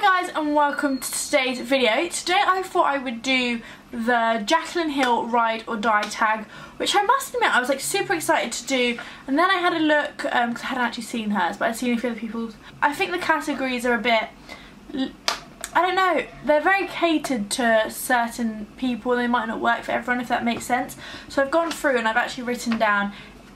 Hi guys and welcome to today's video. Today I thought I would do the Jaclyn Hill Ride or Die tag, which I must admit I was like super excited to do, and then I had a look because I hadn't actually seen hers but I'd seen a few other people's. I think the categories are a bit, I don't know, they're very catered to certain people. They might not work for everyone, if that makes sense. So I've gone through and I've actually written down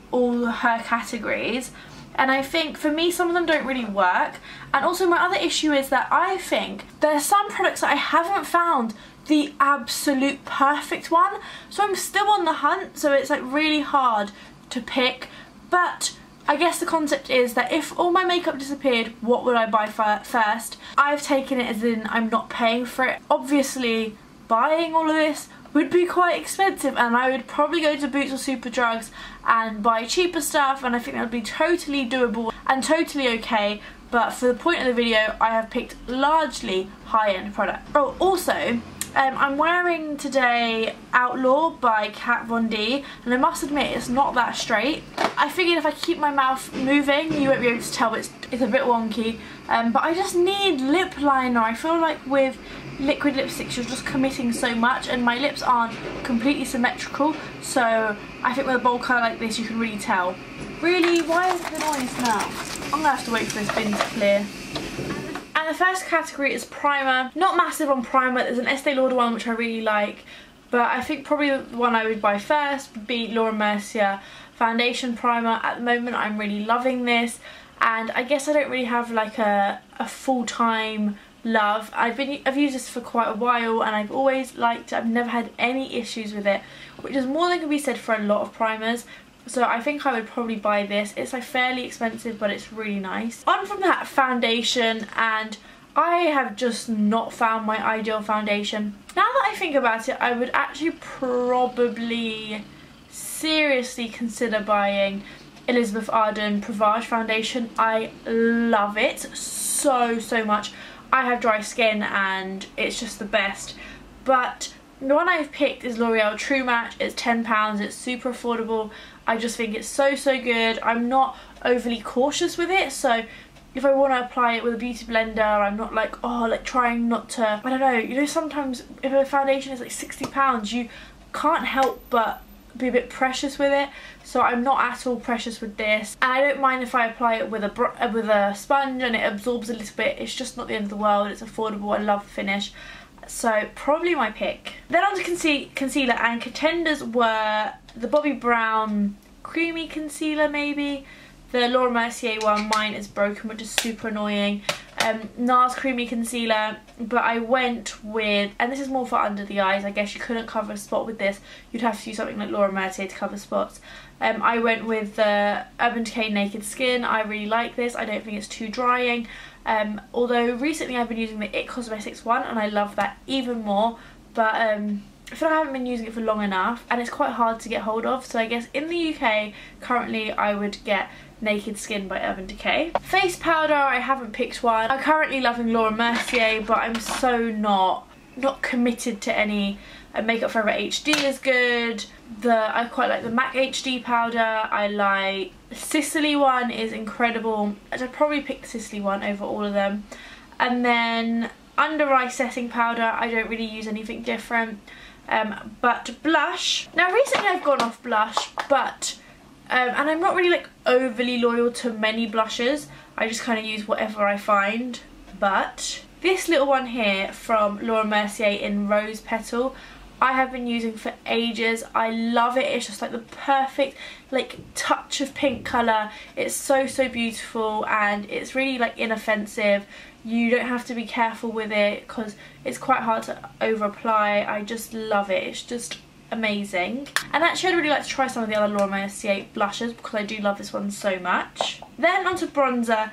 all her categories. And I think for me some of them don't really work, and also my other issue is that I think there are some products that I haven't found the absolute perfect one, so I'm still on the hunt, so it's like really hard to pick. But I guess the concept is that if all my makeup disappeared, what would I buy first? I've taken it as in I'm not paying for it. Obviously buying all of this would be quite expensive, and I would probably go to Boots or Superdrugs and buy cheaper stuff, and I think that would be totally doable and totally okay. But for the point of the video, I have picked largely high-end product. Oh, also, I'm wearing today Outlaw by Kat Von D, and I must admit it's not that straight. I figured if I keep my mouth moving you won't be able to tell, but it's a bit wonky. But I just need lip liner. I feel like with liquid lipsticks you're just committing so much, and my lips aren't completely symmetrical, so I think with a bold colour like this you can really tell. Really, why is the noise now? I'm gonna have to wait for this bin to clear. And the first category is primer. Not massive on primer. There's an Estee Lauder one which I really like, but I think probably the one I would buy first would be Laura Mercier foundation primer. At the moment I'm really loving this, and I guess I don't really have like a full-time love. I've used this for quite a while and I've always liked it. I've never had any issues with it, which is more than can be said for a lot of primers. So I think I would probably buy this. It's like fairly expensive, but it's really nice. On from that, foundation, and I have just not found my ideal foundation. Now that I think about it, I would actually probably seriously consider buying Elizabeth Arden Provage foundation. I love it so much. I have dry skin and it's just the best. But the one I've picked is L'Oreal True Match. It's £10, it's super affordable. I just think it's so good. I'm not overly cautious with it, so if I want to apply it with a beauty blender, I'm not like, oh, like trying not to, I don't know, you know, sometimes if a foundation is like £60, you can't help but be a bit precious with it. So I'm not at all precious with this, and I don't mind if I apply it with a sponge and it absorbs a little bit. It's just not the end of the world. It's affordable. I love the finish, so probably my pick. Then on to concealer, and contenders were the Bobbi Brown creamy concealer, maybe the Laura Mercier one. Mine is broken, which is super annoying. NARS creamy concealer, but I went with, and this is more for under the eyes, I guess you couldn't cover a spot with this, you'd have to use something like Laura Mercier to cover spots. I went with the Urban Decay Naked Skin. I really like this. I don't think it's too drying, although recently I've been using the IT Cosmetics one and I love that even more, but I feel like I haven't been using it for long enough and it's quite hard to get hold of. So I guess in the UK currently I would get Naked Skin by Urban Decay. Face powder, I haven't picked one. I'm currently loving Laura Mercier, but I'm so not committed to any. Makeup Forever HD is good. I quite like the MAC HD powder. I like the Sicily one, is incredible. I'd probably pick the Sicily one over all of them. And then under eye setting powder, I don't really use anything different. But blush. Now recently I've gone off blush, but and I'm not really like overly loyal to many blushes. I just kind of use whatever I find. But this little one here from Laura Mercier in Rose Petal, I have been using for ages. I love it. It's just like the perfect like touch of pink colour. It's so beautiful, and it's really like inoffensive. You don't have to be careful with it because it's quite hard to over apply. I just love it. It's just amazing. And actually I'd really like to try some of the other Laura Mercier blushes because I do love this one so much. Then onto bronzer.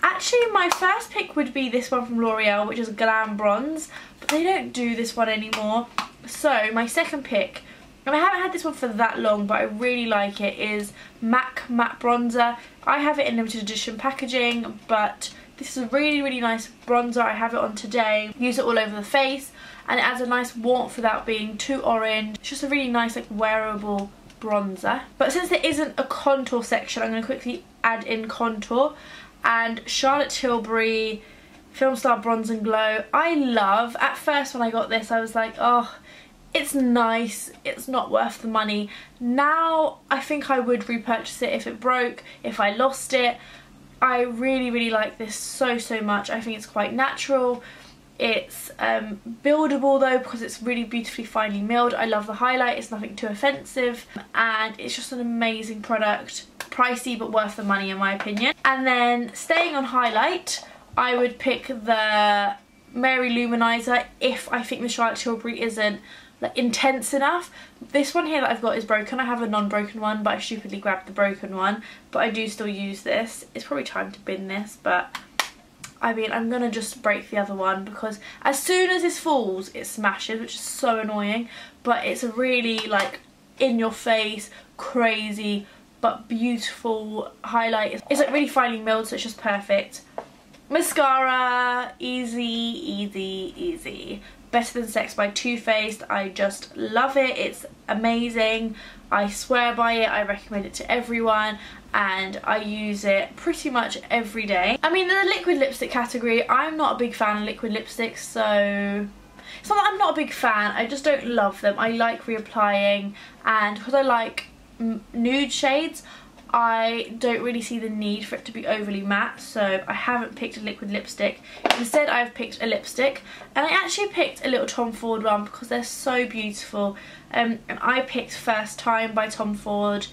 Actually my first pick would be this one from L'Oreal, which is Glam Bronze, but they don't do this one anymore. So my second pick, and I haven't had this one for that long but I really like it, is MAC Matte Bronzer. I have it in limited edition packaging, but this is a really nice bronzer. I have it on today. Use it all over the face and it adds a nice warmth without being too orange. It's just a really nice like wearable bronzer. But since there isn't a contour section, I'm going to quickly add in contour. And Charlotte Tilbury Film Star Bronze and Glow. I love, at first when I got this I was like, oh, it's nice, it's not worth the money. Now I think I would repurchase it if it broke, if I lost it. I really like this so much. I think it's quite natural. It's buildable though because it's really beautifully finely milled. I love the highlight, it's nothing too offensive, and it's just an amazing product. Pricey but worth the money in my opinion. And then staying on highlight, I would pick the Mary Luminizer if I think the Charlotte Tilbury isn't like intense enough. This one here that I've got is broken. I have a non-broken one, but I stupidly grabbed the broken one, but I do still use this. It's probably time to bin this, but I mean, I'm gonna just break the other one because as soon as this falls it smashes, which is so annoying. But it's a really like in your face, crazy but beautiful highlight. It's like really finely milled, so it's just perfect. Mascara, easy. Better Than Sex by Too Faced. I just love it. It's amazing. I swear by it. I recommend it to everyone and I use it pretty much every day. I mean, in the liquid lipstick category, I'm not a big fan of liquid lipsticks, so it's not that I'm not a big fan, I just don't love them. I like reapplying, and because I like nude shades, I don't really see the need for it to be overly matte, so I haven't picked a liquid lipstick. Instead I've picked a lipstick, and I actually picked a little Tom Ford one because they're so beautiful. And I picked First Time by Tom Ford.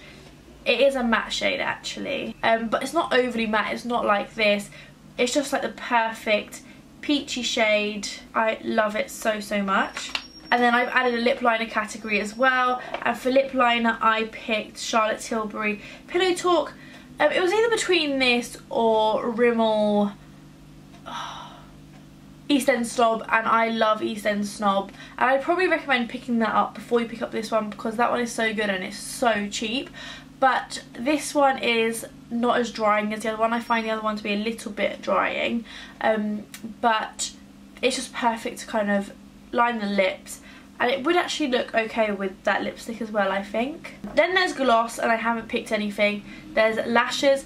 It is a matte shade actually, but it's not overly matte, it's not like this. It's just like the perfect peachy shade. I love it so much. And then I've added a lip liner category as well, and for lip liner I picked Charlotte Tilbury Pillow Talk. It was either between this or Rimmel East End Snob, and I love East End Snob, and I'd probably recommend picking that up before you pick up this one because that one is so good and it's so cheap. But this one is not as drying as the other one. I find the other one to be a little bit drying, but it's just perfect to kind of line the lips, and it would actually look okay with that lipstick as well, I think. Then there's gloss, and I haven't picked anything. There's lashes.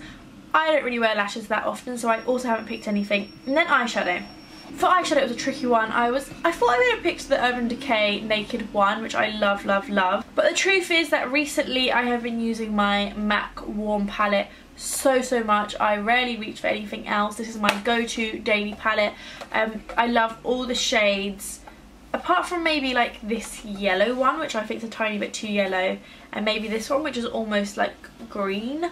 I don't really wear lashes that often, so I also haven't picked anything. And then eyeshadow. For eyeshadow it was a tricky one. I thought I would have picked the Urban Decay Naked one, which I love. But the truth is that recently I have been using my MAC Warm palette so much. I rarely reach for anything else. This is my go-to daily palette. I love all the shades, apart from maybe like this yellow one, which I think is a tiny bit too yellow, and maybe this one, which is almost like green.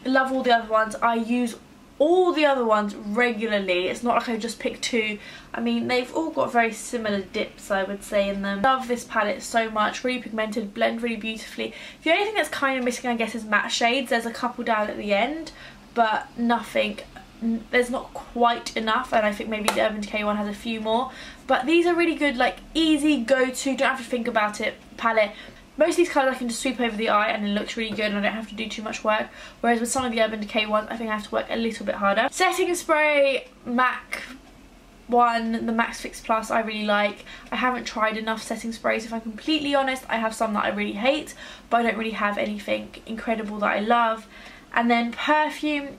Love all the other ones. I use all the other ones regularly. It's not like I just picked two. I mean, they've all got very similar dips, I would say, in them. Love this palette so much. Really pigmented, blend really beautifully. The only thing that's kind of missing, I guess, is matte shades. There's a couple down at the end, but nothing. There's not quite enough, and I think maybe the Urban Decay one has a few more. But these are really good, like easy go-to, don't have to think about it palette. Most of these colours I can just sweep over the eye and it looks really good and I don't have to do too much work. Whereas with some of the Urban Decay ones, I think I have to work a little bit harder. Setting spray, MAC one, the Max Fix Plus, I really like. I haven't tried enough setting sprays, if I'm completely honest. I have some that I really hate, but I don't really have anything incredible that I love. And then perfume,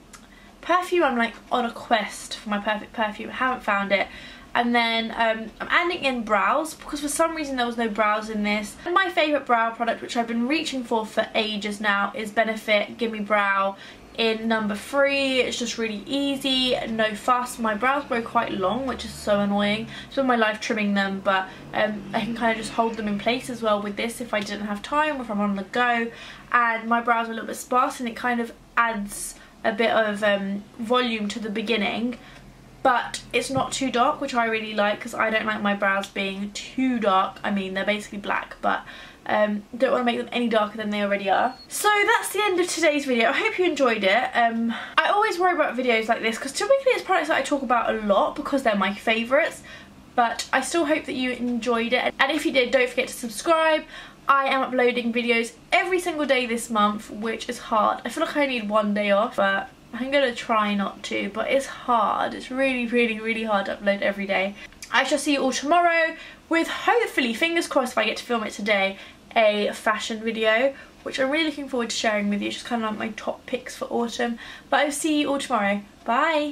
I'm like on a quest for my perfect perfume. I haven't found it. And then I'm adding in brows because for some reason there was no brows in this. And my favourite brow product, which I've been reaching for ages now, is Benefit Gimme Brow in number 3. It's just really easy, no fuss. My brows grow quite long, which is so annoying. Spend my life trimming them, but I can kind of just hold them in place as well with this if I didn't have time or if I'm on the go. And my brows are a little bit sparse and it kind of adds a bit of volume to the beginning. But it's not too dark, which I really like because I don't like my brows being too dark. I mean, they're basically black, but don't want to make them any darker than they already are. So that's the end of today's video. I hope you enjoyed it. I always worry about videos like this because typically it's products that I talk about a lot because they're my favourites. But I still hope that you enjoyed it. And if you did, don't forget to subscribe. I am uploading videos every single day this month, which is hard. I feel like I need one day off, but I'm gonna try not to, but it's hard. It's really hard to upload every day. I shall see you all tomorrow with, hopefully, fingers crossed if I get to film it today, a fashion video, which I'm really looking forward to sharing with you. It's just kind of like my top picks for autumn. But I'll see you all tomorrow. Bye!